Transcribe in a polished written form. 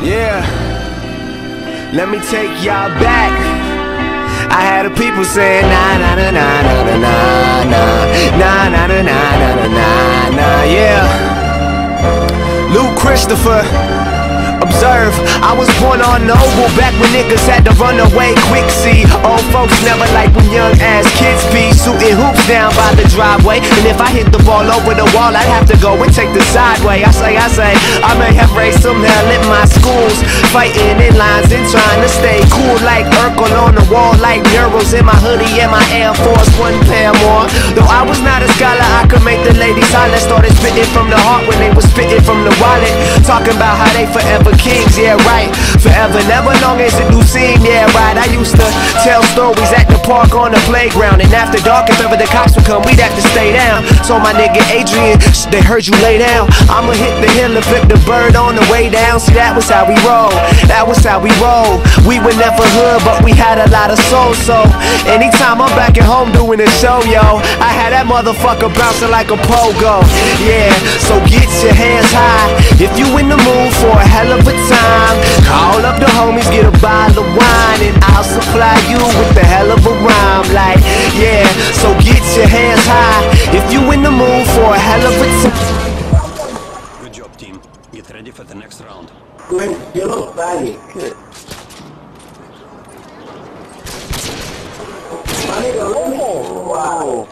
Yeah, let me take y'all back. I had the people saying nah nah nah nah nah nah nah nah nah nah nah nah nah nah. Yeah, Luke Christopher. Observe, I was born on Noble back when niggas had to run away quick. See, old folks never like when young ass kids be shooting hoops down by the driveway. And if I hit the ball over the wall, I'd have to go and take the sideway. I say, I may have raised some hell in my schools, fighting in lines and trying to stay cool like Urkel on the wall, like murals in my hoodie and my Air Force One pair more. Though I was not a scholar, I could make the ladies holler. Started spitting from the heart when they was spitting from the wallet, talking about how they forever kings, yeah right, forever, never long as it do seem, yeah right. I used to tell stories at the park on the playground, and after dark if ever the cops would come, we'd have to stay down. So my nigga Adrian, they heard you lay down, I'ma hit the hill and flip the bird on the way down. See, that was how we roll, that was how we roll. We were never hood, but we had a lot of soul. So anytime I'm back at home doing a show, yo, I had that motherfucker bouncing like a pogo. Yeah, so get your hands high if you in the mood for a hell of a time. Call up the homies, get a bottle of wine, and I'll supply you with the hell of a rhyme. Like, yeah, so get your hands high if you in the mood for a hell of a time. Good job, team. Get ready for the next round. Wow.